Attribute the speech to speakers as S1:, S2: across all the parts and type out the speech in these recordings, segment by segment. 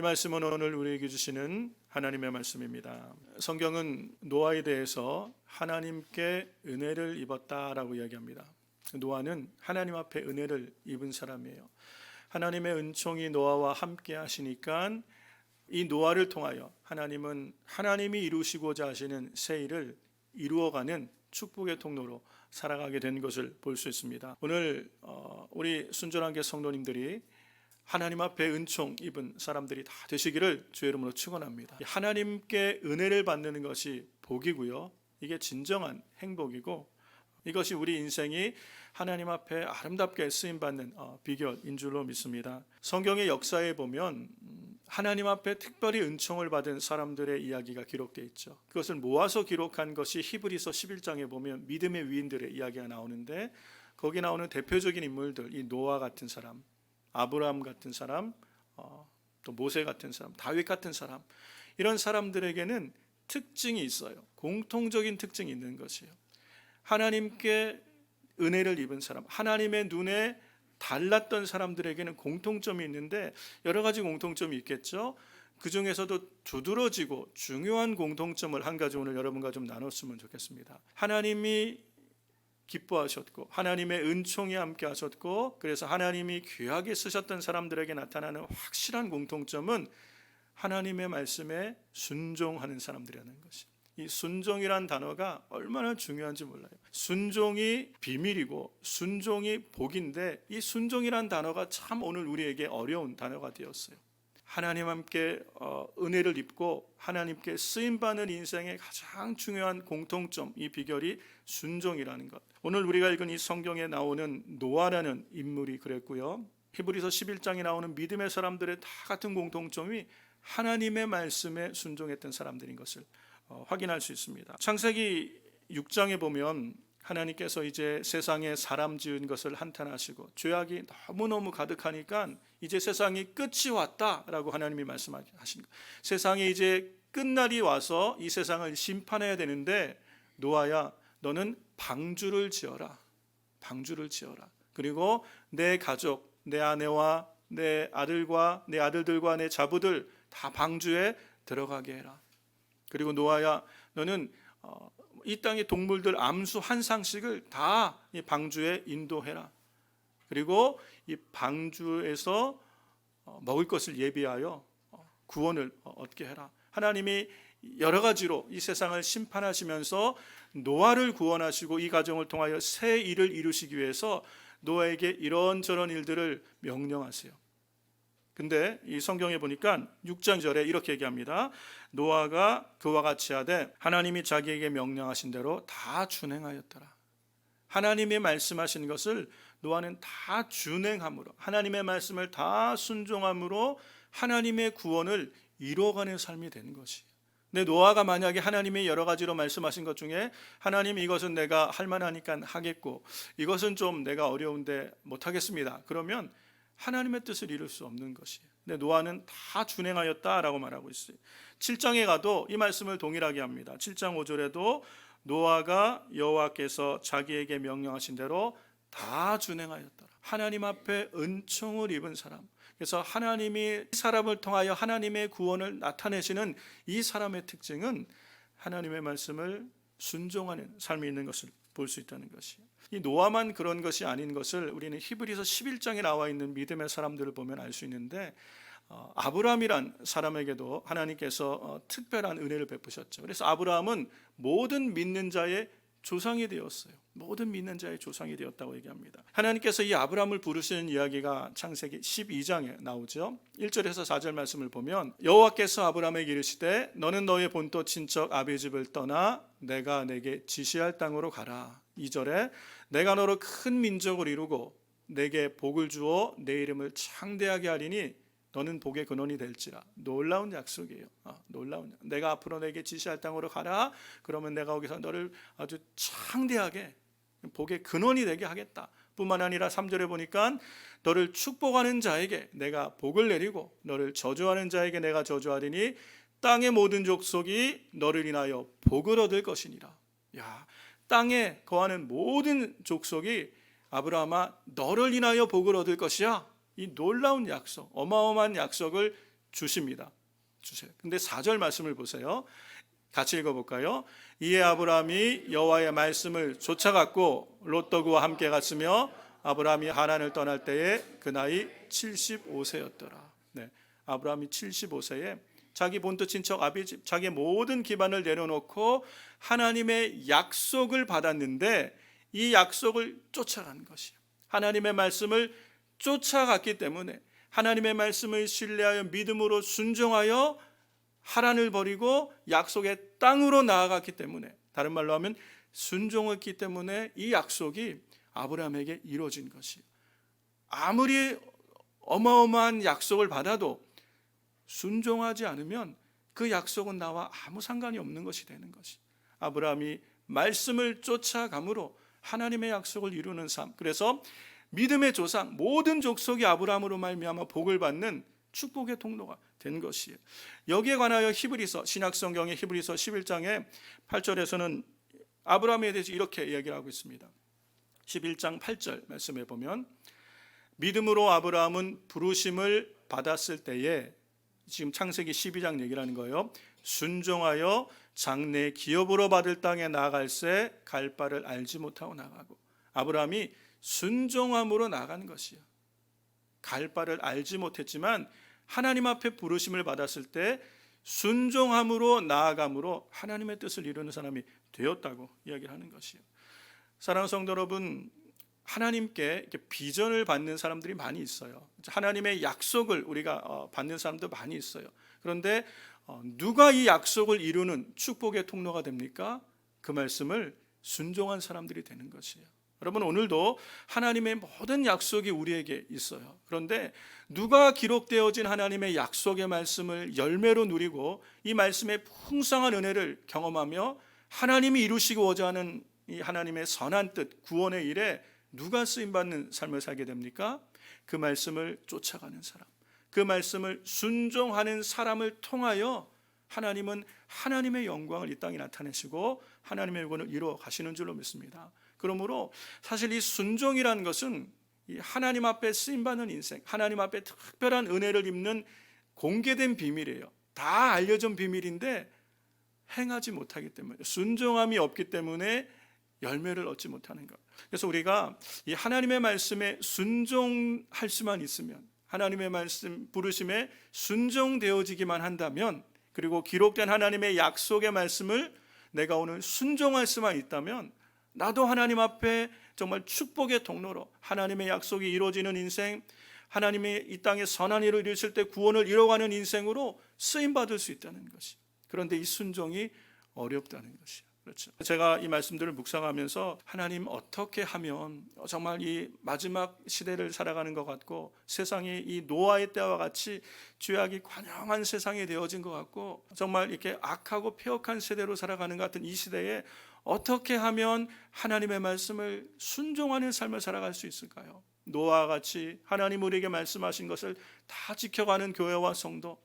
S1: 이 말씀은 오늘 우리에게 주시는 하나님의 말씀입니다. 성경은 노아에 대해서 하나님께 은혜를 입었다라고 이야기합니다. 노아는 하나님 앞에 은혜를 입은 사람이에요. 하나님의 은총이 노아와 함께 하시니까 이 노아를 통하여 하나님은 하나님이 이루시고자 하시는 새 일을 이루어가는 축복의 통로로 살아가게 된 것을 볼 수 있습니다. 오늘 우리 순전한교 성도님들이 하나님 앞에 은총 입은 사람들이 다 되시기를 주의 이름으로 축원합니다. 하나님께 은혜를 받는 것이 복이고요. 이게 진정한 행복이고 이것이 우리 인생이 하나님 앞에 아름답게 쓰임받는 비결인 줄로 믿습니다. 성경의 역사에 보면 하나님 앞에 특별히 은총을 받은 사람들의 이야기가 기록되어 있죠. 그것을 모아서 기록한 것이 히브리서 11장에 보면 믿음의 위인들의 이야기가 나오는데 거기 나오는 대표적인 인물들, 이 노아 같은 사람, 아브라함 같은 사람, 또 모세 같은 사람, 다윗 같은 사람, 이런 사람들에게는 특징이 있어요. 공통적인 특징이 있는 것이에요. 하나님께 은혜를 입은 사람, 하나님의 눈에 달랐던 사람들에게는 공통점이 있는데 여러 가지 공통점이 있겠죠. 그 중에서도 두드러지고 중요한 공통점을 한 가지 오늘 여러분과 좀 나눴으면 좋겠습니다. 하나님이 기뻐하셨고 하나님의 은총이 함께 하셨고 그래서 하나님이 귀하게 쓰셨던 사람들에게 나타나는 확실한 공통점은 하나님의 말씀에 순종하는 사람들이라는 것이. 이 순종이란 단어가 얼마나 중요한지 몰라요. 순종이 비밀이고 순종이 복인데 이 순종이란 단어가 참 오늘 우리에게 어려운 단어가 되었어요. 하나님 함께 은혜를 입고 하나님께 쓰임받는 인생의 가장 중요한 공통점, 이 비결이 순종이라는 것. 오늘 우리가 읽은 이 성경에 나오는 노아라는 인물이 그랬고요. 히브리서 11장에 나오는 믿음의 사람들의 다 같은 공통점이 하나님의 말씀에 순종했던 사람들인 것을 확인할 수 있습니다. 창세기 6장에 보면 하나님께서 이제 세상에 사람 지은 것을 한탄하시고 죄악이 너무너무 가득하니까 이제 세상이 끝이 왔다라고 하나님이 말씀하신 거예요. 세상에 이제 끝날이 와서 이 세상을 심판해야 되는데 노아야 너는 방주를 지어라. 방주를 지어라. 그리고 내 가족, 내 아내와 내 아들과 내 아들들과 내 자부들 다 방주에 들어가게 해라. 그리고 노아야 너는 이 땅의 동물들 암수 한 상씩을 다 이 방주에 인도해라. 그리고 이 방주에서 먹을 것을 예비하여 구원을 얻게 해라. 하나님이 여러 가지로 이 세상을 심판하시면서 노아를 구원하시고 이 가정을 통하여 새 일을 이루시기 위해서 노아에게 이런저런 일들을 명령하세요. 근데 이 성경에 보니까 6장 절에 이렇게 얘기합니다. 노아가 그와 같이 하되 하나님이 자기에게 명령하신 대로 다 준행하였더라. 하나님이 말씀하신 것을 노아는 다 준행함으로 하나님의 말씀을 다 순종함으로 하나님의 구원을 이루어가는 삶이 되는 것이에요. 근데 노아가 만약에 하나님이 여러 가지로 말씀하신 것 중에 하나님 이것은 내가 할 만하니까 하겠고 이것은 좀 내가 어려운데 못하겠습니다. 그러면 하나님의 뜻을 이룰 수 없는 것이에요. 근데 노아는 다 준행하였다라고 말하고 있어요. 7장에 가도 이 말씀을 동일하게 합니다. 7장 5절에도 노아가 여호와께서 자기에게 명령하신 대로 다 준행하였더라. 하나님 앞에 은총을 입은 사람. 그래서 하나님이 사람을 통하여 하나님의 구원을 나타내시는 이 사람의 특징은 하나님의 말씀을 순종하는 삶이 있는 것을 볼 수 있다는 것이에요. 이 노아만 그런 것이 아닌 것을 우리는 히브리서 11장에 나와 있는 믿음의 사람들을 보면 알 수 있는데 아브라함이란 사람에게도 하나님께서 특별한 은혜를 베푸셨죠. 그래서 아브라함은 모든 믿는 자의 조상이 되었어요. 모든 믿는 자의 조상이 되었다고 얘기합니다. 하나님께서 이 아브라함을 부르시는 이야기가 창세기 12장에 나오죠. 1절에서 4절 말씀을 보면 여호와께서 아브라함에게 이르시되 너는 너의 본토 친척 아비 집을 떠나 내가 내게 지시할 땅으로 가라. 2절에 내가 너로 큰 민족을 이루고 내게 복을 주어 내 이름을 창대하게 하리니 너는 복의 근원이 될지라. 놀라운 약속이에요. 놀라운. 내가 앞으로 내게 지시할 땅으로 가라. 그러면 내가 거기서 너를 아주 창대하게 복의 근원이 되게 하겠다. 뿐만 아니라 3절에 보니까 너를 축복하는 자에게 내가 복을 내리고 너를 저주하는 자에게 내가 저주하리니 땅의 모든 족속이 너를 인하여 복을 얻을 것이니라. 야, 땅에 거하는 모든 족속이 아브라함아 너를 인하여 복을 얻을 것이야. 이 놀라운 약속, 어마어마한 약속을 주십니다. 주세요. 근데 4절 말씀을 보세요. 같이 읽어볼까요? 이에 아브라함이 여호와의 말씀을 쫓아갔고 롯도 그와 함께 갔으며 아브라함이 하란을 떠날 때에 그 나이 75세였더라. 네, 아브라함이 75세에 자기 본토 친척 아비집, 자기의 모든 기반을 내려놓고 하나님의 약속을 받았는데 이 약속을 쫓아간 것이에요. 하나님의 말씀을 쫓아갔기 때문에 하나님의 말씀을 신뢰하여 믿음으로 순종하여 하란을 버리고 약속의 땅으로 나아갔기 때문에, 다른 말로 하면 순종했기 때문에 이 약속이 아브라함에게 이루어진 것이에요. 아무리 어마어마한 약속을 받아도 순종하지 않으면 그 약속은 나와 아무 상관이 없는 것이 되는 것이. 아브라함이 말씀을 쫓아감으로 하나님의 약속을 이루는 삶. 그래서 믿음의 조상 모든 족속이 아브라함으로 말미암아 복을 받는 축복의 통로가 된 것이에요. 여기에 관하여 히브리서, 신약성경의 히브리서 11장의 8절에서는 아브라함에 대해서 이렇게 이야기를 하고 있습니다. 11장 8절 말씀해 보면 믿음으로 아브라함은 부르심을 받았을 때에, 지금 창세기 12장 얘기를 하는 거예요. 순종하여 장래 기업으로 받을 땅에 나아갈새 갈 바를 알지 못하고 나가고, 아브라함이 순종함으로 나간 것이요. 갈 바를 알지 못했지만 하나님 앞에 부르심을 받았을 때 순종함으로 나아감으로 하나님의 뜻을 이루는 사람이 되었다고 이야기를 하는 것이요. 사랑하는 성도 여러분, 하나님께 비전을 받는 사람들이 많이 있어요. 하나님의 약속을 우리가 받는 사람도 많이 있어요. 그런데 누가 이 약속을 이루는 축복의 통로가 됩니까? 그 말씀을 순종한 사람들이 되는 것이에요. 여러분, 오늘도 하나님의 모든 약속이 우리에게 있어요. 그런데 누가 기록되어진 하나님의 약속의 말씀을 열매로 누리고 이 말씀의 풍성한 은혜를 경험하며 하나님이 이루시고자 하는 이 하나님의 선한 뜻, 구원의 일에 누가 쓰임받는 삶을 살게 됩니까? 그 말씀을 쫓아가는 사람, 그 말씀을 순종하는 사람을 통하여 하나님은 하나님의 영광을 이 땅에 나타내시고 하나님의 영광을 이루어 가시는 줄로 믿습니다. 그러므로 사실 이 순종이라는 것은 이 하나님 앞에 쓰임받는 인생, 하나님 앞에 특별한 은혜를 입는 공개된 비밀이에요. 다 알려진 비밀인데 행하지 못하기 때문에, 순종함이 없기 때문에 열매를 얻지 못하는 것. 그래서 우리가 이 하나님의 말씀에 순종할 수만 있으면, 하나님의 말씀 부르심에 순종되어지기만 한다면, 그리고 기록된 하나님의 약속의 말씀을 내가 오늘 순종할 수만 있다면 나도 하나님 앞에 정말 축복의 통로로 하나님의 약속이 이루어지는 인생, 하나님이 이 땅에 선한 일을 이루실 때 구원을 이뤄가는 인생으로 쓰임받을 수 있다는 것이. 그런데 이 순종이 어렵다는 것이요. 그렇죠. 제가 이 말씀들을 묵상하면서 하나님 어떻게 하면 정말 이 마지막 시대를 살아가는 것 같고 세상이 이 노아의 때와 같이 죄악이 관영한 세상이 되어진 것 같고 정말 이렇게 악하고 폐역한 세대로 살아가는 것 같은 이 시대에 어떻게 하면 하나님의 말씀을 순종하는 삶을 살아갈 수 있을까요? 노아와 같이 하나님 우리에게 말씀하신 것을 다 지켜가는 교회와 성도,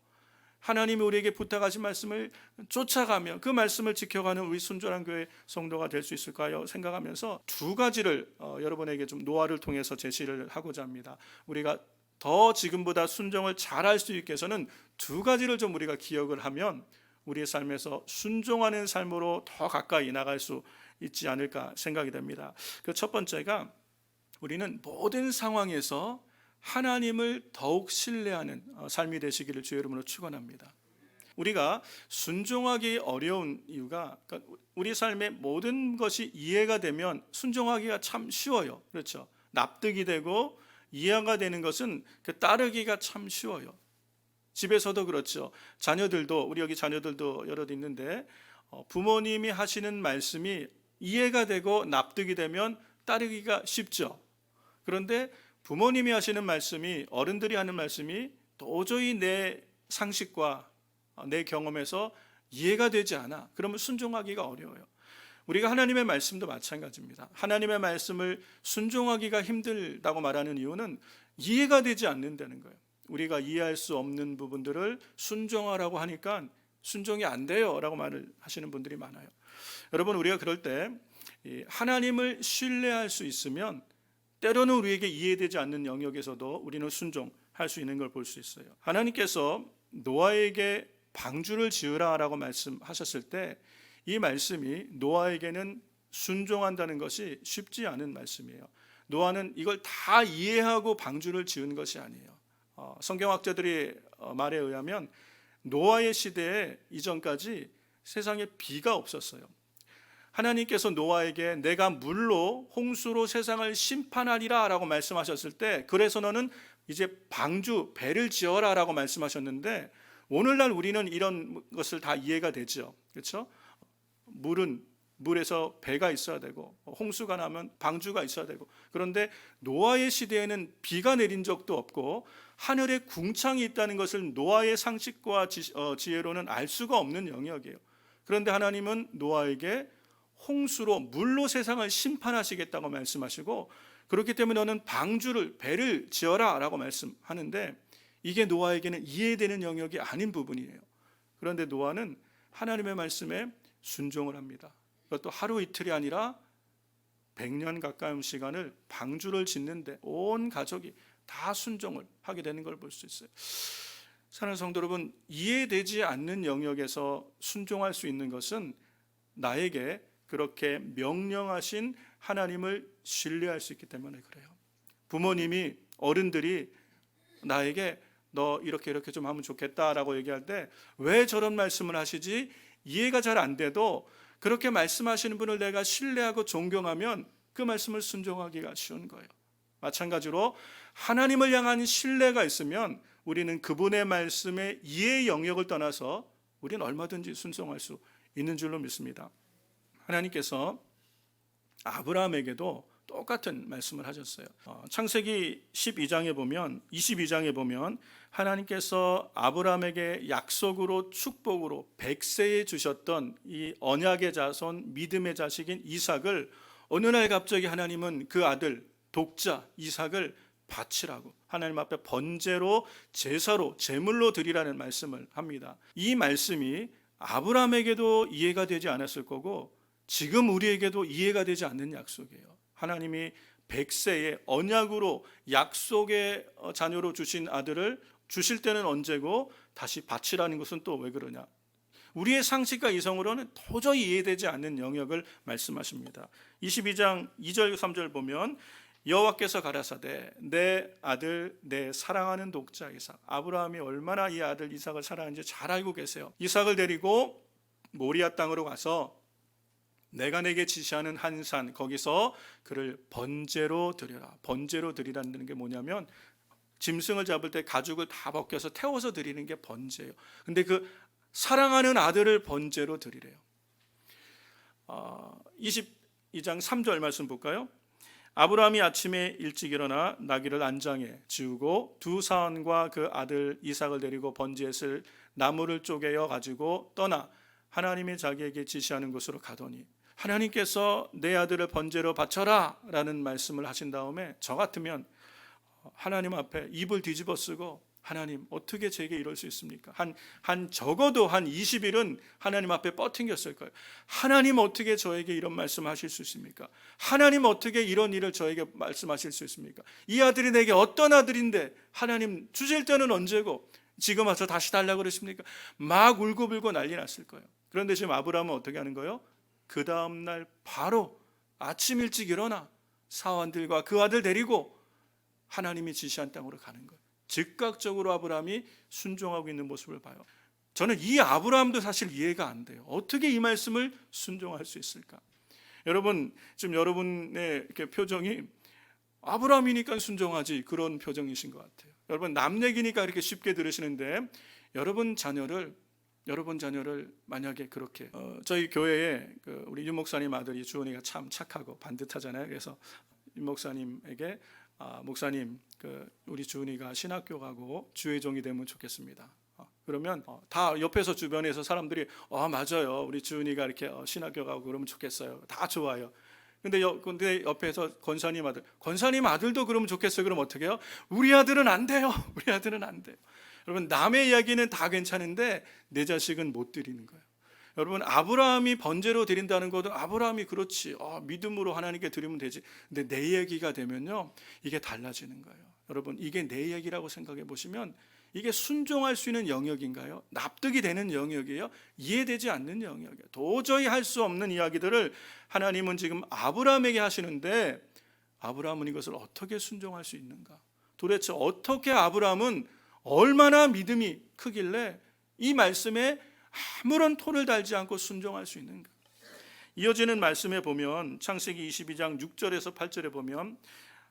S1: 하나님이 우리에게 부탁하신 말씀을 쫓아가며 그 말씀을 지켜가는 우리 순종한 교회 성도가 될 수 있을까요? 생각하면서 두 가지를 여러분에게 좀 노아를 통해서 제시를 하고자 합니다. 우리가 더 지금보다 순종을 잘할 수 있게 해서는 두 가지를 좀 우리가 기억을 하면 우리의 삶에서 순종하는 삶으로 더 가까이 나갈 수 있지 않을까 생각이 됩니다. 그 첫 번째가 우리는 모든 상황에서 하나님을 더욱 신뢰하는 삶이 되시기를 주의 이름으로 축원합니다. 우리가 순종하기 어려운 이유가 우리 삶의 모든 것이 이해가 되면 순종하기가 참 쉬워요. 그렇죠? 납득이 되고 이해가 되는 것은 그 따르기가 참 쉬워요. 집에서도 그렇죠. 자녀들도, 우리 여기 자녀들도 여럿 있는데 부모님이 하시는 말씀이 이해가 되고 납득이 되면 따르기가 쉽죠. 그런데 부모님이 하시는 말씀이, 어른들이 하는 말씀이 도저히 내 상식과 내 경험에서 이해가 되지 않아. 그러면 순종하기가 어려워요. 우리가 하나님의 말씀도 마찬가지입니다. 하나님의 말씀을 순종하기가 힘들다고 말하는 이유는 이해가 되지 않는다는 거예요. 우리가 이해할 수 없는 부분들을 순종하라고 하니까 순종이 안 돼요 라고 말을 하시는 분들이 많아요. 여러분, 우리가 그럴 때 하나님을 신뢰할 수 있으면 때로는 우리에게 이해되지 않는 영역에서도 우리는 순종할 수 있는 걸 볼 수 있어요. 하나님께서 노아에게 방주를 지으라라고 말씀하셨을 때 이 말씀이 노아에게는 순종한다는 것이 쉽지 않은 말씀이에요. 노아는 이걸 다 이해하고 방주를 지은 것이 아니에요. 성경학자들의 말에 의하면 노아의 시대에 이전까지 세상에 비가 없었어요. 하나님께서 노아에게 내가 물로 홍수로 세상을 심판하리라 라고 말씀하셨을 때, 그래서 너는 이제 방주 배를 지어라 라고 말씀하셨는데, 오늘날 우리는 이런 것을 다 이해가 되죠. 그렇죠? 물에서 배가 있어야 되고, 홍수가 나면 방주가 있어야 되고. 그런데 노아의 시대에는 비가 내린 적도 없고 하늘에 궁창이 있다는 것을 노아의 상식과 지혜로는 알 수가 없는 영역이에요. 그런데 하나님은 노아에게 홍수로 물로 세상을 심판하시겠다고 말씀하시고, 그렇기 때문에 너는 방주를 배를 지어라 라고 말씀하는데, 이게 노아에게는 이해되는 영역이 아닌 부분이에요. 그런데 노아는 하나님의 말씀에 순종을 합니다. 그것도 하루 이틀이 아니라 100년 가까운 시간을 방주를 짓는데 온 가족이 다 순종을 하게 되는 걸 볼 수 있어요. 사랑하는 성도 여러분, 이해되지 않는 영역에서 순종할 수 있는 것은 나에게 그렇게 명령하신 하나님을 신뢰할 수 있기 때문에 그래요. 부모님이, 어른들이 나에게 너 이렇게 좀 하면 좋겠다라고 얘기할 때 왜 저런 말씀을 하시지? 이해가 잘 안 돼도 그렇게 말씀하시는 분을 내가 신뢰하고 존경하면 그 말씀을 순종하기가 쉬운 거예요. 마찬가지로 하나님을 향한 신뢰가 있으면 우리는 그분의 말씀의 이해의 영역을 떠나서 우리는 얼마든지 순종할 수 있는 줄로 믿습니다. 하나님께서 아브라함에게도 똑같은 말씀을 하셨어요. 창세기 22장에 보면 하나님께서 아브라함에게 약속으로 축복으로 100세에 주셨던 이 언약의 자손 믿음의 자식인 이삭을 어느 날 갑자기 하나님은 그 아들 독자 이삭을 바치라고 하나님 앞에 번제로 제사로 제물로 드리라는 말씀을 합니다. 이 말씀이 아브라함에게도 이해가 되지 않았을 거고 지금 우리에게도 이해가 되지 않는 약속이에요. 하나님이 100세에 언약으로 약속의 자녀로 주신 아들을 주실 때는 언제고 다시 바치라는 것은 또 왜 그러냐? 우리의 상식과 이성으로는 도저히 이해되지 않는 영역을 말씀하십니다. 22장 2절 3절 보면 여호와께서 가라사대 내 아들 내 사랑하는 독자 이삭. 아브라함이 얼마나 이 아들 이삭을 사랑하는지 잘 알고 계세요. 이삭을 데리고 모리아 땅으로 가서 내가 내게 지시하는 한 산 거기서 그를 번제로 드려라. 번제로 드리라는 게 뭐냐면 짐승을 잡을 때 가죽을 다 벗겨서 태워서 드리는 게 번제예요. 근데 그 사랑하는 아들을 번제로 드리래요. 22장 3절 말씀 볼까요? 아브라함이 아침에 일찍 일어나 나귀를 안장에 지우고 두 사원과 그 아들 이삭을 데리고 번제했을 나무를 쪼개어 가지고 떠나 하나님이 자기에게 지시하는 곳으로 가더니 하나님께서 내 아들을 번제로 바쳐라 라는 말씀을 하신 다음에 저 같으면 하나님 앞에 입을 뒤집어 쓰고 하나님 어떻게 제게 이럴 수 있습니까? 적어도 한 20일은 하나님 앞에 뻗팅겼을 거예요. 하나님 어떻게 저에게 이런 말씀하실 수 있습니까? 하나님 어떻게 이런 일을 저에게 말씀하실 수 있습니까? 이 아들이 내게 어떤 아들인데 하나님 주실 때는 언제고 지금 와서 다시 달라고 그러십니까? 막 울고불고 난리 났을 거예요. 그런데 지금 아브라함은 어떻게 하는 거예요? 그 다음날 바로 아침 일찍 일어나 사원들과 그 아들 데리고 하나님이 지시한 땅으로 가는 거예요. 즉각적으로 아브라함이 순종하고 있는 모습을 봐요. 저는 이 아브라함도 사실 이해가 안 돼요. 어떻게 이 말씀을 순종할 수 있을까? 여러분 지금 여러분의 이렇게 표정이 아브라함이니까 순종하지 그런 표정이신 것 같아요. 여러분 남 얘기니까 이렇게 쉽게 들으시는데 여러분 자녀를 만약에 그렇게 저희 교회에 우리 유 목사님 아들이 주원이가 참 착하고 반듯하잖아요. 그래서 유 목사님에게 목사님 우리 주은이가 신학교 가고 주의 종이 되면 좋겠습니다. 그러면 다 옆에서 주변에서 사람들이 맞아요. 우리 주은이가 이렇게 신학교 가고 그러면 좋겠어요. 다 좋아요. 근데 옆에서 권사님 아들도 그러면 좋겠어요. 그럼 어떻게 해요? 우리 아들은 안 돼요. 우리 아들은 안 돼요. 여러분 남의 이야기는 다 괜찮은데 내 자식은 못 드리는 거예요. 여러분 아브라함이 번제로 드린다는 것도 아브라함이 그렇지 믿음으로 하나님께 드리면 되지. 근데 내 얘기가 되면요 이게 달라지는 거예요. 여러분 이게 내 얘기라고 생각해 보시면 이게 순종할 수 있는 영역인가요? 납득이 되는 영역이에요? 이해되지 않는 영역이에요. 도저히 할 수 없는 이야기들을 하나님은 지금 아브라함에게 하시는데 아브라함은 이것을 어떻게 순종할 수 있는가? 도대체 어떻게 아브라함은 얼마나 믿음이 크길래 이 말씀에 아무런 토를 달지 않고 순종할 수 있는가? 이어지는 말씀에 보면 창세기 22장 6절에서 8절에 보면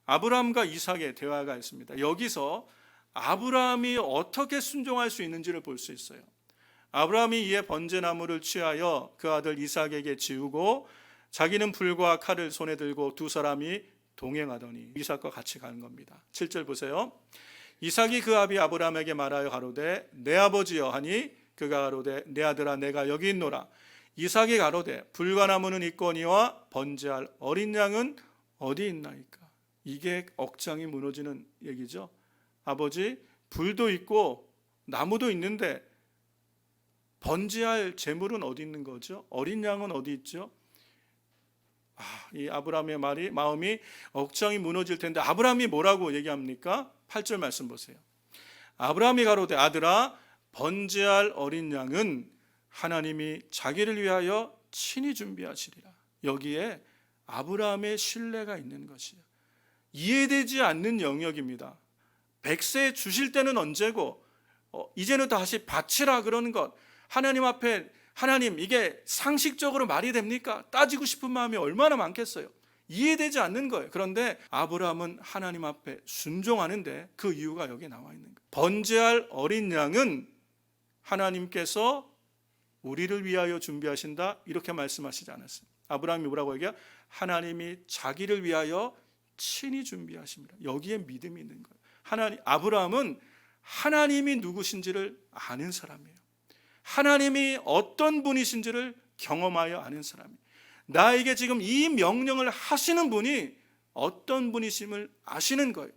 S1: 아브라함과 이삭의 대화가 있습니다. 여기서 아브라함이 어떻게 순종할 수 있는지를 볼 수 있어요. 아브라함이 이에 번제나무를 취하여 그 아들 이삭에게 지우고 자기는 불과 칼을 손에 들고 두 사람이 동행하더니 이삭과 같이 가는 겁니다. 7절 보세요. 이삭이 그 아비 아브라함에게 말하여 가로되 내 아버지여 하니 그가 가로되 내 아들아 내가 여기 있노라. 이삭이 가로되 불과나무는 있거니와 번제할 어린 양은 어디 있나이까? 이게 억장이 무너지는 얘기죠. 아버지, 불도 있고 나무도 있는데 번제할 제물은 어디 있는 거죠? 어린 양은 어디 있죠? 이 아브라함의 마음이 억장이 무너질 텐데 아브라함이 뭐라고 얘기합니까? 8절 말씀 보세요. 아브라함이 가로되 아들아 번제할 어린 양은 하나님이 자기를 위하여 친히 준비하시리라. 여기에 아브라함의 신뢰가 있는 것이에요. 이해되지 않는 영역입니다. 100세 주실 때는 언제고 이제는 다시 바치라 그러는 것, 하나님 앞에 하나님 이게 상식적으로 말이 됩니까? 따지고 싶은 마음이 얼마나 많겠어요. 이해되지 않는 거예요. 그런데 아브라함은 하나님 앞에 순종하는데 그 이유가 여기 나와 있는 거예요. 번제할 어린 양은 하나님께서 우리를 위하여 준비하신다 이렇게 말씀하시지 않았어요. 아브라함이 뭐라고 얘기해요? 하나님이 자기를 위하여 친히 준비하십니다. 여기에 믿음이 있는 거예요. 아브라함은 하나님이 누구신지를 아는 사람이에요. 하나님이 어떤 분이신지를 경험하여 아는 사람이에요. 나에게 지금 이 명령을 하시는 분이 어떤 분이심을 아시는 거예요.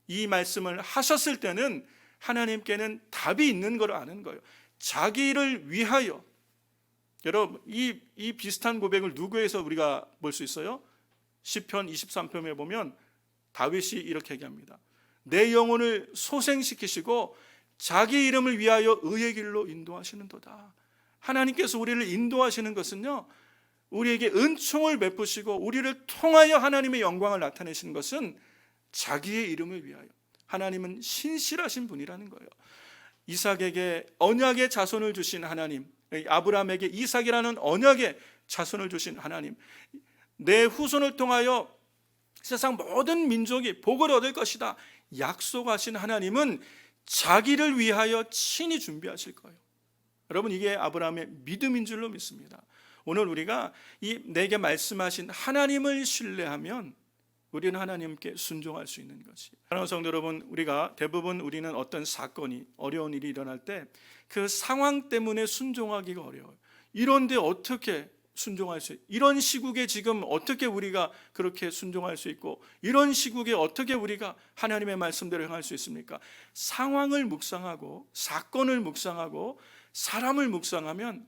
S1: 이 말씀을 하셨을 때는 하나님께는 답이 있는 걸 아는 거예요. 자기를 위하여. 여러분 이 비슷한 고백을 누구에서 우리가 볼 수 있어요? 시편 23편에 보면 다윗이 이렇게 얘기합니다. 내 영혼을 소생시키시고 자기 이름을 위하여 의의 길로 인도하시는도다. 하나님께서 우리를 인도하시는 것은요, 우리에게 은총을 베푸시고 우리를 통하여 하나님의 영광을 나타내시는 것은 자기의 이름을 위하여. 하나님은 신실하신 분이라는 거예요. 이삭에게 언약의 자손을 주신 하나님, 아브라함에게 이삭이라는 언약의 자손을 주신 하나님, 내 후손을 통하여 세상 모든 민족이 복을 얻을 것이다 약속하신 하나님은 자기를 위하여 친히 준비하실 거예요. 여러분 이게 아브라함의 믿음인 줄로 믿습니다. 오늘 우리가 내게 말씀하신 하나님을 신뢰하면 우리는 하나님께 순종할 수 있는 것이. 사랑하는 성도 여러분, 우리는 어떤 사건이 어려운 일이 일어날 때 그 상황 때문에 순종하기가 어려워요. 이런데 어떻게 순종할 수 있고, 이런 시국에 지금 어떻게 우리가 그렇게 순종할 수 있고, 이런 시국에 어떻게 우리가 하나님의 말씀대로 행할 수 있습니까? 상황을 묵상하고 사건을 묵상하고 사람을 묵상하면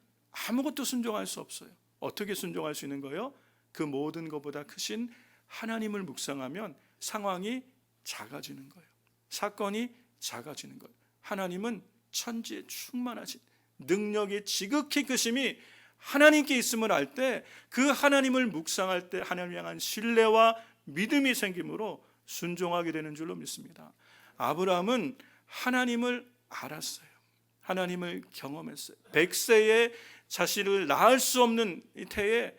S1: 아무것도 순종할 수 없어요. 어떻게 순종할 수 있는 거예요? 그 모든 것보다 크신 하나님을 묵상하면 상황이 작아지는 거예요. 사건이 작아지는 거예요. 하나님은 천지에 충만하신 능력이 지극히 크심이 하나님께 있음을 알 때 그 하나님을 묵상할 때 하나님을 향한 신뢰와 믿음이 생기므로 순종하게 되는 줄로 믿습니다. 아브라함은 하나님을 알았어요. 하나님을 경험했어요. 100세에 자신을 낳을 수 없는 이 태에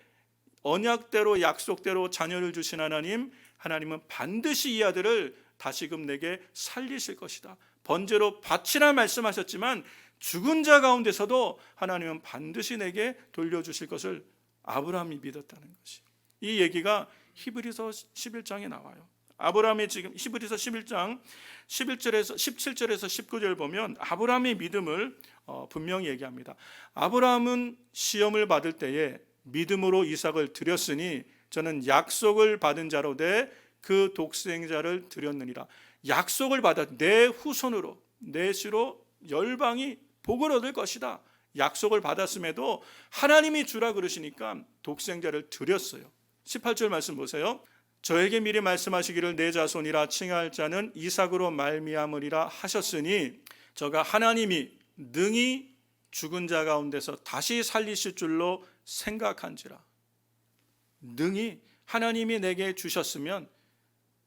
S1: 언약대로 약속대로 자녀를 주신 하나님은 반드시 이 아들을 다시금 내게 살리실 것이다. 번제로 바치라 말씀하셨지만 죽은 자 가운데서도 하나님은 반드시 내게 돌려주실 것을 아브라함이 믿었다는 것이. 이 얘기가 히브리서 11장에 나와요. 아브라함이 지금 히브리서 11장 17절에서 19절 보면 아브라함의 믿음을 분명히 얘기합니다. 아브라함은 시험을 받을 때에 믿음으로 이삭을 드렸으니 저는 약속을 받은 자로 돼 그 독생자를 드렸느니라. 약속을 받아 내 후손으로 내 씨로 열방이 복을 얻을 것이다. 약속을 받았음에도 하나님이 주라 그러시니까 독생자를 드렸어요. 18절 말씀 보세요. 저에게 미리 말씀하시기를 내 자손이라 칭할 자는 이삭으로 말미암으리라 하셨으니 저가 하나님이 능히 죽은 자 가운데서 다시 살리실 줄로 생각한지라. 능히 하나님이 내게 주셨으면,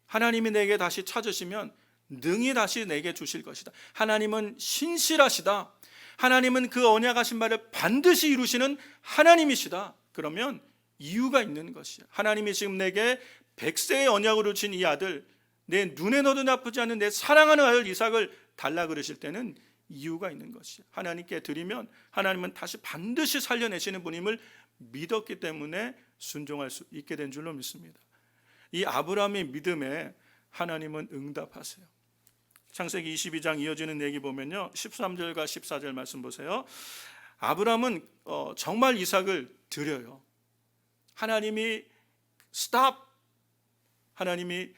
S1: 하나님이 내게 다시 찾으시면 능히 다시 내게 주실 것이다. 하나님은 신실하시다. 하나님은 그 언약하신 바를 반드시 이루시는 하나님이시다. 그러면 이유가 있는 것이야. 하나님이 지금 내게 100세의 언약으로 준 이 아들, 내 눈에 넣어도 나쁘지 않은 내 사랑하는 아들 이삭을 달라 그러실 때는 이유가 있는 것이야. 하나님께 드리면 하나님은 다시 반드시 살려내시는 분임을 믿었기 때문에 순종할 수 있게 된 줄로 믿습니다. 이 아브라함의 믿음에 하나님은 응답하세요. 창세기 22장 이어지는 얘기 보면요, 13절과 14절 말씀 보세요. 아브라함은 정말 이삭을 드려요. 하나님이 스탑, 하나님이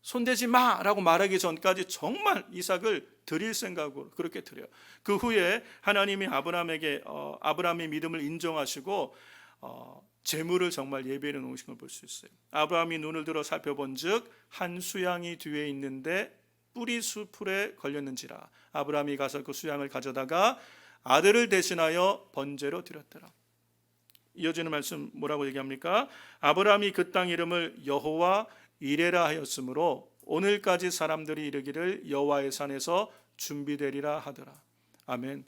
S1: 손대지 마라고 말하기 전까지 정말 이삭을 드릴 생각으로 그렇게 드려요. 그 후에 하나님이 아브라함의 믿음을 인정하시고 재물을 정말 예배해 놓으신 걸 볼 수 있어요. 아브라함이 눈을 들어 살펴본즉 한 수양이 뒤에 있는데 뿌리 수풀에 걸렸는지라. 아브라함이 가서 그 수양을 가져다가 아들을 대신하여 번제로 드렸더라. 이어지는 말씀 뭐라고 얘기합니까? 아브라함이 그 땅 이름을 여호와 이레라 하였으므로 오늘까지 사람들이 이르기를 여호와의 산에서 준비되리라 하더라. 아멘.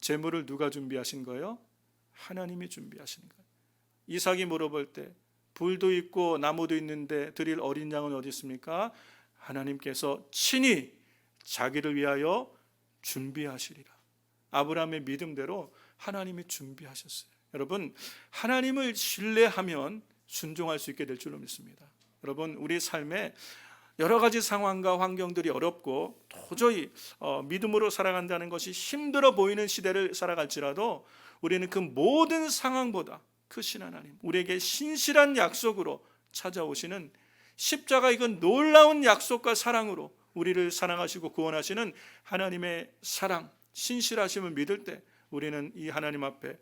S1: 제물을 누가 준비하신 거예요? 하나님이 준비하신 거예요. 이삭이 물어볼 때 불도 있고 나무도 있는데 드릴 어린 양은 어디 있습니까? 하나님께서 친히 자기를 위하여 준비하시리라. 아브라함의 믿음대로 하나님이 준비하셨어요. 여러분, 하나님을 신뢰하면 순종할 수 있게 될 줄로 믿습니다. 여러분, 우리 삶에 여러 가지 상황과 환경들이 어렵고 도저히 믿음으로 살아간다는 것이 힘들어 보이는 시대를 살아갈지라도 우리는 그 모든 상황보다 크신 하나님, 우리에게 신실한 약속으로 찾아오시는 십자가, 이건 놀라운 약속과 사랑으로 우리를 사랑하시고 구원하시는 하나님의 사랑, 신실하심을 믿을 때 우리는 이 하나님 앞에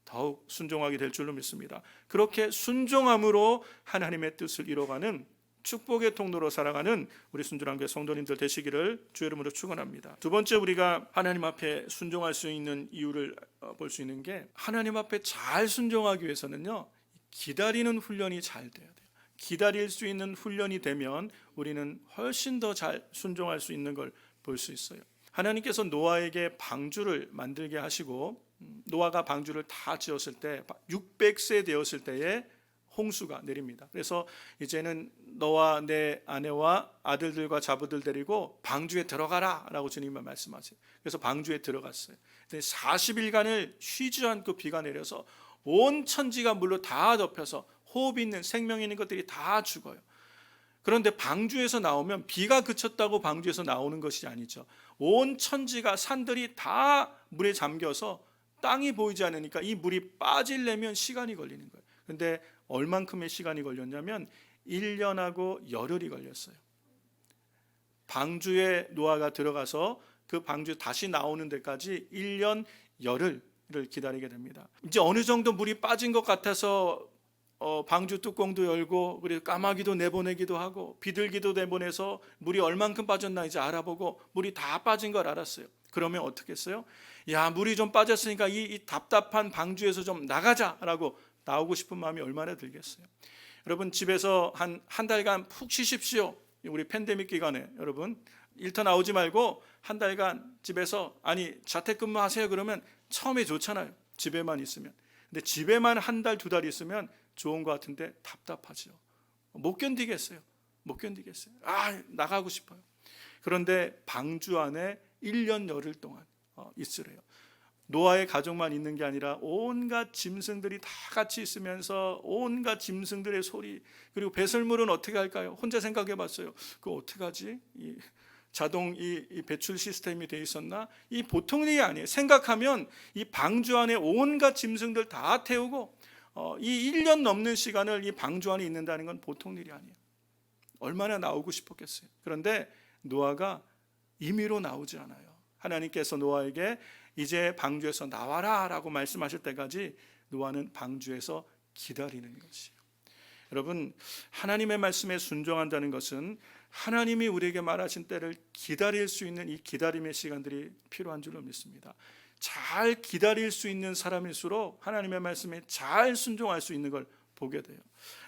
S1: 더욱 순종하게 될 줄로 믿습니다. 그렇게 순종함으로 하나님의 뜻을 이뤄가는 축복의 통로로 살아가는 우리 순종한교회 성도님들 되시기를 주의 이름으로 축원합니다. 두 번째, 우리가 하나님 앞에 순종할 수 있는 이유를 볼 수 있는 게, 하나님 앞에 잘 순종하기 위해서는요, 기다리는 훈련이 잘 돼야 돼요. 기다릴 수 있는 훈련이 되면 우리는 훨씬 더 잘 순종할 수 있는 걸 볼 수 있어요. 하나님께서 노아에게 방주를 만들게 하시고, 노아가 방주를 다 지었을 때 600세 되었을 때에 홍수가 내립니다. 그래서 이제는 너와 내 아내와 아들들과 자부들 데리고 방주에 들어가라 라고 주님은 말씀하세요. 그래서 방주에 들어갔어요. 40일간을 쉬지 않고 비가 내려서 온 천지가 물로 다 덮여서 호흡 있는 생명 있는 것들이 다 죽어요. 그런데 방주에서 나오면 비가 그쳤다고 방주에서 나오는 것이 아니죠. 온 천지가, 산들이 다 물에 잠겨서 땅이 보이지 않으니까 이 물이 빠지려면 시간이 걸리는 거예요. 그런데 얼만큼의 시간이 걸렸냐면 1년하고 열흘이 걸렸어요. 방주에 노아가 들어가서 그 방주 다시 나오는 데까지 1년 열흘을 기다리게 됩니다. 이제 어느 정도 물이 빠진 것 같아서 방주 뚜껑도 열고, 그리고 까마귀도 내보내기도 하고 비둘기도 내보내서 물이 얼만큼 빠졌나 이제 알아보고 물이 다 빠진 걸 알았어요. 그러면 어떻게 했어요? 야, 물이 좀 빠졌으니까 이 답답한 방주에서 좀 나가자라고 나오고 싶은 마음이 얼마나 들겠어요. 여러분, 집에서 한 달간 푹 쉬십시오. 우리 팬데믹 기간에 여러분 일터 나오지 말고 한 달간 집에서, 자택근무하세요. 그러면 처음에 좋잖아요, 집에만 있으면. 근데 집에만 한 달, 두 달 있으면 좋은 것 같은데 답답하죠. 못 견디겠어요. 나가고 싶어요. 그런데 방주 안에 1년 열흘 동안 있으래요. 노아의 가족만 있는 게 아니라 온갖 짐승들이 다 같이 있으면서 온갖 짐승들의 소리, 그리고 배설물은 어떻게 할까요? 혼자 생각해 봤어요. 그거 어떻게 하지? 자동 이 배출 시스템이 돼 있었나? 이 보통 일이 아니에요. 생각하면 이 방주 안에 온갖 짐승들 다 태우고 이 1년 넘는 시간을 이 방주 안에 있는다는 건 보통 일이 아니에요. 얼마나 나오고 싶었겠어요. 그런데 노아가 임의로 나오지 않아요. 하나님께서 노아에게 이제 방주에서 나와라 라고 말씀하실 때까지 노아는 방주에서 기다리는 것이에요. 여러분, 하나님의 말씀에 순종한다는 것은 하나님이 우리에게 말하신 때를 기다릴 수 있는 이 기다림의 시간들이 필요한 줄로 믿습니다. 잘 기다릴 수 있는 사람일수록 하나님의 말씀에 잘 순종할 수 있는 걸 보게 돼요.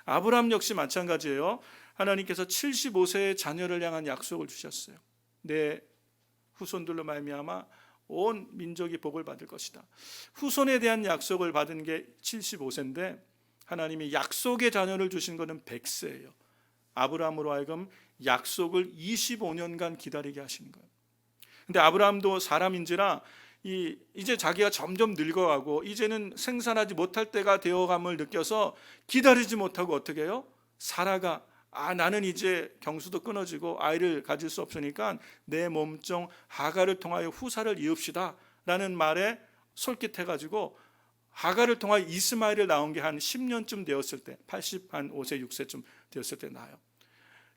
S1: 아브라함 역시 마찬가지예요. 하나님께서 75세의 자녀를 향한 약속을 주셨어요. 내 후손들로 말미암아 온 민족이 복을 받을 것이다. 후손에 대한 약속을 받은 게 75세인데 하나님이 약속의 자녀를 주신 것은 100세예요. 아브라함으로 하여금 약속을 25년간 기다리게 하시는 거예요. 근데 아브라함도 사람인지라 이제 자기가 점점 늙어가고 이제는 생산하지 못할 때가 되어감을 느껴서 기다리지 못하고 어떻게 해요? 사라가 나는 이제 경수도 끊어지고 아이를 가질 수 없으니까 내 몸종 하갈을 통하여 후사를 이읍시다 라는 말에 솔깃해가지고 하갈을 통하여 이스마엘을 낳은 게 한 10년쯤 되었을 때 85세 6세쯤 되었을 때 나요.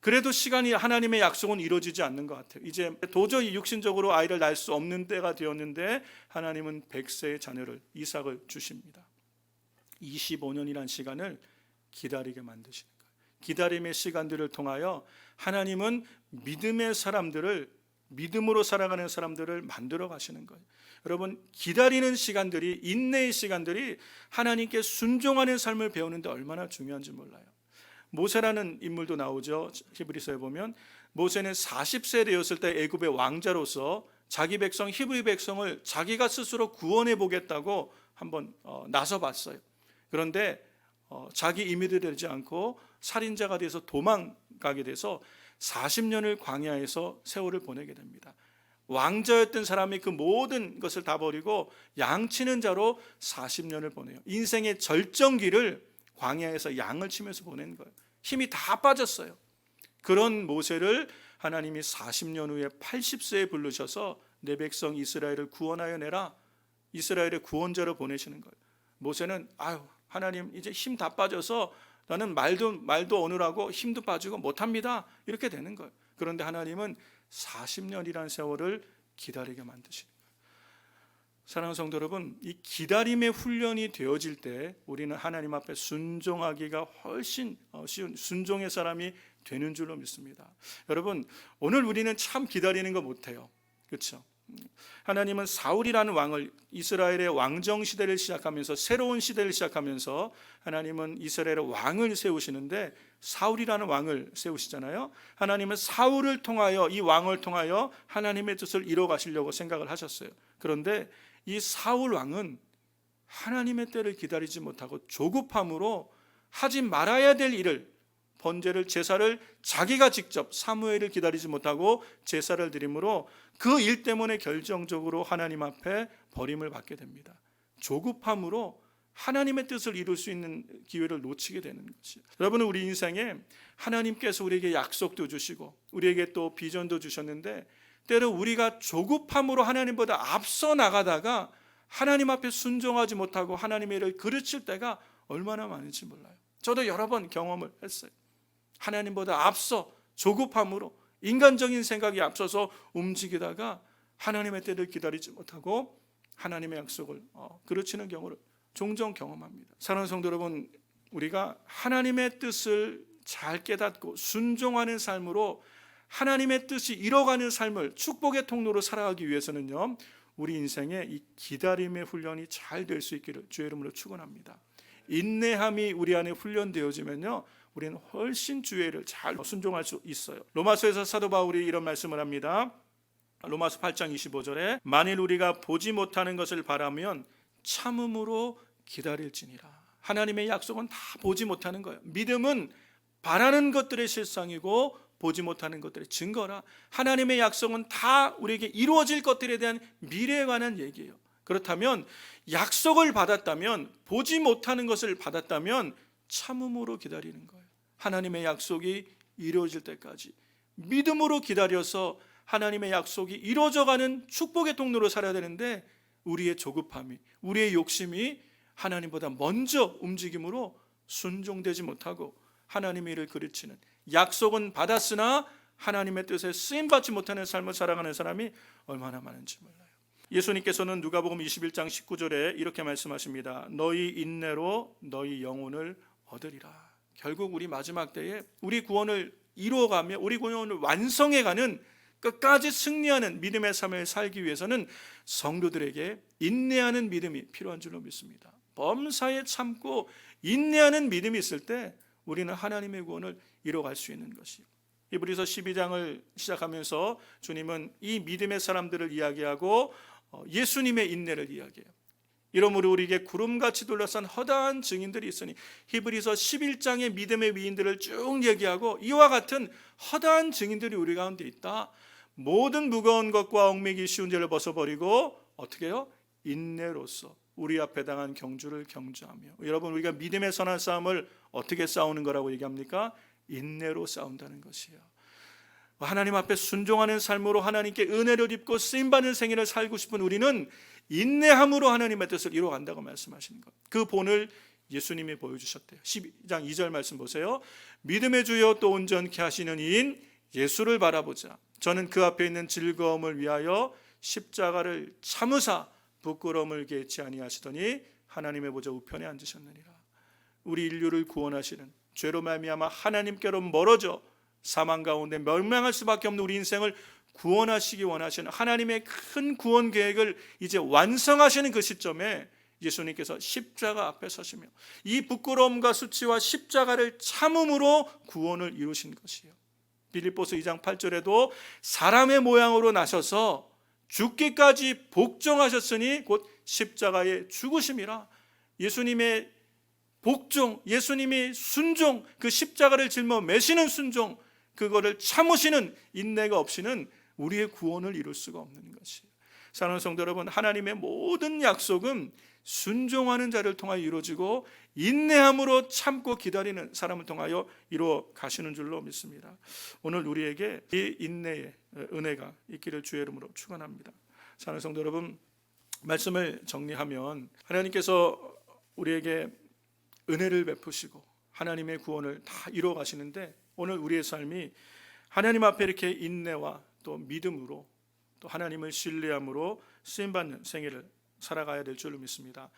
S1: 그래도 시간이 하나님의 약속은 이루어지지 않는 것 같아요. 이제 도저히 육신적으로 아이를 낳을 수 없는 때가 되었는데 하나님은 100세의 자녀를 이삭을 주십니다. 25년이라는 시간을 기다리게 만드시는 거예요. 기다림의 시간들을 통하여 하나님은 믿음의 사람들을, 믿음으로 살아가는 사람들을 만들어 가시는 거예요. 여러분, 기다리는 시간들이, 인내의 시간들이 하나님께 순종하는 삶을 배우는데 얼마나 중요한지 몰라요. 모세라는 인물도 나오죠. 히브리서에 보면 모세는 40세 되었을 때 애굽의 왕자로서 자기 백성 히브리 백성을 자기가 스스로 구원해 보겠다고 한번 나서봤어요. 그런데 자기 임의를 되지 않고 살인자가 돼서 도망가게 돼서 40년을 광야에서 세월을 보내게 됩니다. 왕자였던 사람이 그 모든 것을 다 버리고 양치는 자로 40년을 보내요. 인생의 절정기를 광야에서 양을 치면서 보낸 거예요. 힘이 다 빠졌어요. 그런 모세를 하나님이 40년 후에 80세에 부르셔서 내 백성 이스라엘을 구원하여 내라, 이스라엘의 구원자로 보내시는 거예요. 모세는 하나님 이제 힘 다 빠져서 나는 말도 오느라고 힘도 빠지고 못합니다, 이렇게 되는 거예요. 그런데 하나님은 40년이라는 세월을 기다리게 만드시는 거예요. 사랑하는 성도 여러분, 이 기다림의 훈련이 되어질 때 우리는 하나님 앞에 순종하기가 훨씬 쉬운 순종의 사람이 되는 줄로 믿습니다. 여러분, 오늘 우리는 참 기다리는 거 못해요. 그렇죠? 하나님은 사울이라는 왕을, 이스라엘의 왕정 시대를 시작하면서 새로운 시대를 시작하면서 하나님은 이스라엘의 왕을 세우시는데 사울이라는 왕을 세우시잖아요. 하나님은 사울을 통하여, 이 왕을 통하여 하나님의 뜻을 이뤄 가시려고 생각을 하셨어요. 그런데 이 사울 왕은 하나님의 때를 기다리지 못하고 조급함으로 하지 말아야 될 일을, 번제를, 제사를 자기가 직접 사무엘을 기다리지 못하고 제사를 드림으로 그 일 때문에 결정적으로 하나님 앞에 버림을 받게 됩니다. 조급함으로 하나님의 뜻을 이룰 수 있는 기회를 놓치게 되는 것이죠. 여러분은 우리 인생에 하나님께서 우리에게 약속도 주시고 우리에게 또 비전도 주셨는데 때로 우리가 조급함으로 하나님보다 앞서 나가다가 하나님 앞에 순종하지 못하고 하나님의 일을 그르칠 때가 얼마나 많은지 몰라요. 저도 여러 번 경험을 했어요. 하나님보다 앞서 조급함으로 인간적인 생각이 앞서서 움직이다가 하나님의 때를 기다리지 못하고 하나님의 약속을 그르치는 경우를 종종 경험합니다. 사랑하는 성도 여러분, 우리가 하나님의 뜻을 잘 깨닫고 순종하는 삶으로 하나님의 뜻이 이뤄가는 삶을 축복의 통로로 살아가기 위해서는요, 우리 인생에 이 기다림의 훈련이 잘 될 수 있기를 주의 이름으로 축원합니다. 인내함이 우리 안에 훈련되어지면요, 우리는 훨씬 주의 일을 잘 순종할 수 있어요. 로마서에서 사도 바울이 이런 말씀을 합니다. 로마서 8장 25절에 만일 우리가 보지 못하는 것을 바라면 참음으로 기다릴지니라. 하나님의 약속은 다 보지 못하는 거예요. 믿음은 바라는 것들의 실상이고 보지 못하는 것들의 증거라. 하나님의 약속은 다 우리에게 이루어질 것들에 대한 미래에 관한 얘기예요. 그렇다면 약속을 받았다면, 보지 못하는 것을 받았다면 참음으로 기다리는 거예요. 하나님의 약속이 이루어질 때까지 믿음으로 기다려서 하나님의 약속이 이루어져가는 축복의 통로로 살아야 되는데 우리의 조급함이, 우리의 욕심이 하나님보다 먼저 움직임으로 순종되지 못하고 하나님의 일을 그르치는, 약속은 받았으나 하나님의 뜻에 쓰임받지 못하는 삶을 살아가는 사람이 얼마나 많은지 몰라요. 예수님께서는 누가복음 21장 19절에 이렇게 말씀하십니다. 너희 인내로 너희 영혼을 얻으리라. 결국 우리 마지막 때에 우리 구원을 이루어가며 우리 구원을 완성해가는 끝까지 승리하는 믿음의 삶을 살기 위해서는 성도들에게 인내하는 믿음이 필요한 줄로 믿습니다. 범사에 참고 인내하는 믿음이 있을 때 우리는 하나님의 구원을 이뤄갈 수 있는 것이요. 히브리서 12장을 시작하면서 주님은 이 믿음의 사람들을 이야기하고 예수님의 인내를 이야기해요. 이러므로 우리에게 구름같이 둘러싼 허다한 증인들이 있으니, 히브리서 11장의 믿음의 위인들을 쭉 얘기하고 이와 같은 허다한 증인들이 우리 가운데 있다. 모든 무거운 것과 얽매기 쉬운 죄를 벗어버리고 어떻게 해요? 인내로서 우리 앞에 당한 경주를 경주하며. 여러분, 우리가 믿음의 선한 싸움을 어떻게 싸우는 거라고 얘기합니까? 인내로 싸운다는 것이에요. 하나님 앞에 순종하는 삶으로 하나님께 은혜를 입고 쓰임받는 생애를 살고 싶은 우리는 인내함으로 하나님의 뜻을 이루어간다고 말씀하시는 것. 그 본을 예수님이 보여주셨대요. 12장 2절 말씀 보세요. 믿음의 주여 또 온전케 하시는 이인 예수를 바라보자. 저는 그 앞에 있는 즐거움을 위하여 십자가를 참으사 부끄러움을 개치 아니하시더니 하나님의 보좌 우편에 앉으셨느니라. 우리 인류를 구원하시는, 죄로 말미암아 하나님께로 멀어져 사망 가운데 멸망할 수밖에 없는 우리 인생을 구원하시기 원하시는 하나님의 큰 구원 계획을 이제 완성하시는 그 시점에 예수님께서 십자가 앞에 서시며 이 부끄러움과 수치와 십자가를 참음으로 구원을 이루신 것이에요. 빌립보서 2장 8절에도 사람의 모양으로 나셔서 죽기까지 복종하셨으니 곧 십자가의 죽으심이라. 예수님의 복종, 예수님이 순종, 그 십자가를 짊어 매시는 순종, 그거를 참으시는 인내가 없이는 우리의 구원을 이룰 수가 없는 것이에요. 사랑하는 성도 여러분, 하나님의 모든 약속은 순종하는 자를 통하여 이루어지고 인내함으로 참고 기다리는 사람을 통하여 이루어 가시는 줄로 믿습니다. 오늘 우리에게 이 인내의 은혜가 있기를 주의 이름으로 축원합니다. 사랑하는 성도 여러분, 말씀을 정리하면 하나님께서 우리에게 은혜를 베푸시고 하나님의 구원을 다 이루어 가시는데, 오늘 우리의 삶이 하나님 앞에 이렇게 인내와 또 믿음으로 또 하나님을 신뢰함으로 쓰임받는 생애를 살아가야 될 줄로 믿습니다.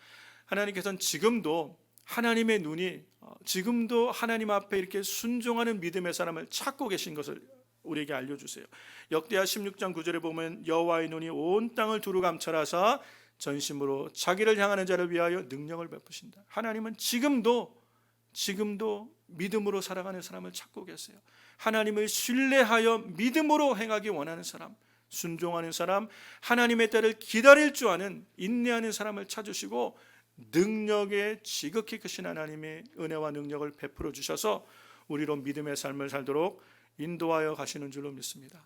S1: 하나님께서는 지금도 하나님의 눈이 지금도 하나님 앞에 이렇게 순종하는 믿음의 사람을 찾고 계신 것을 우리에게 알려주세요. 역대하 16장 9절에 보면 여호와의 눈이 온 땅을 두루 감찰하사 전심으로 자기를 향하는 자를 위하여 능력을 베푸신다. 하나님은 지금도 믿음으로 살아가는 사람을 찾고 계세요. 하나님을 신뢰하여 믿음으로 행하기 원하는 사람, 순종하는 사람, 하나님의 때를 기다릴 줄 아는 인내하는 사람을 찾으시고 능력에 지극히 크신 하나님의 은혜와 능력을 베풀어 주셔서 우리로 믿음의 삶을 살도록 인도하여 가시는 줄로 믿습니다.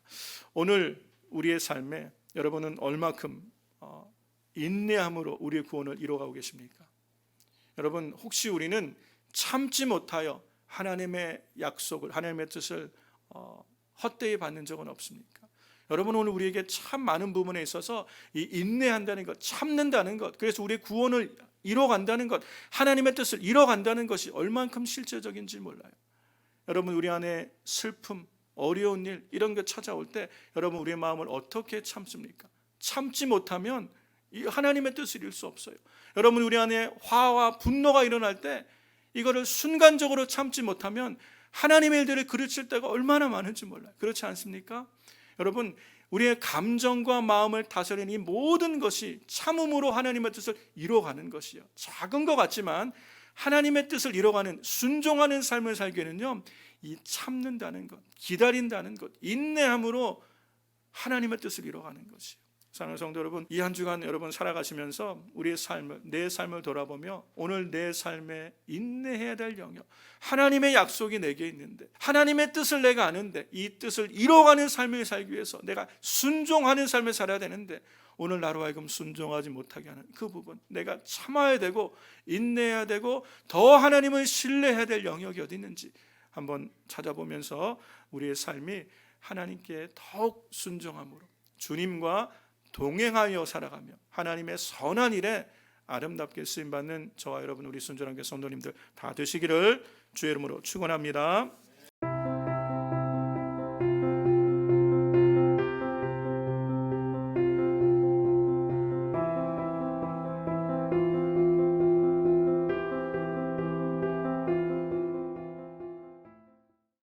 S1: 오늘 우리의 삶에 여러분은 얼마큼 인내함으로 우리의 구원을 이루어가고 계십니까? 여러분, 혹시 우리는 참지 못하여 하나님의 약속을, 하나님의 뜻을 헛되이 받는 적은 없습니까? 여러분, 오늘 우리에게 참 많은 부분에 있어서 이 인내한다는 것, 참는다는 것, 그래서 우리의 구원을 이뤄간다는 것, 하나님의 뜻을 이뤄간다는 것이 얼만큼 실제적인지 몰라요. 여러분, 우리 안에 슬픔, 어려운 일 이런 게 찾아올 때 여러분, 우리의 마음을 어떻게 참습니까? 참지 못하면 이 하나님의 뜻을 이룰 수 없어요. 여러분, 우리 안에 화와 분노가 일어날 때 이거를 순간적으로 참지 못하면 하나님의 일들을 그르칠 때가 얼마나 많은지 몰라요. 그렇지 않습니까? 여러분, 우리의 감정과 마음을 다스리는 이 모든 것이 참음으로 하나님의 뜻을 이뤄가는 것이요, 작은 것 같지만 하나님의 뜻을 이뤄가는 순종하는 삶을 살기에는요, 이 참는다는 것, 기다린다는 것, 인내함으로 하나님의 뜻을 이뤄가는 것이요. 사랑하는 성도 여러분, 이 한 주간 여러분 살아가시면서 우리의 삶을, 내 삶을 돌아보며 오늘 내 삶에 인내해야 될 영역, 하나님의 약속이 내게 있는데, 하나님의 뜻을 내가 아는데 이 뜻을 이뤄가는 삶을 살기 위해서 내가 순종하는 삶을 살아야 되는데 오늘 나로 하여금 순종하지 못하게 하는 그 부분, 내가 참아야 되고 인내해야 되고 더 하나님을 신뢰해야 될 영역이 어디 있는지 한번 찾아보면서 우리의 삶이 하나님께 더욱 순종함으로 주님과 동행하여 살아가며 하나님의 선한 일에 아름답게 쓰임받는 저와 여러분, 우리 순전한 교회 성도님들 다 되시기를 주의 이름으로 축원합니다.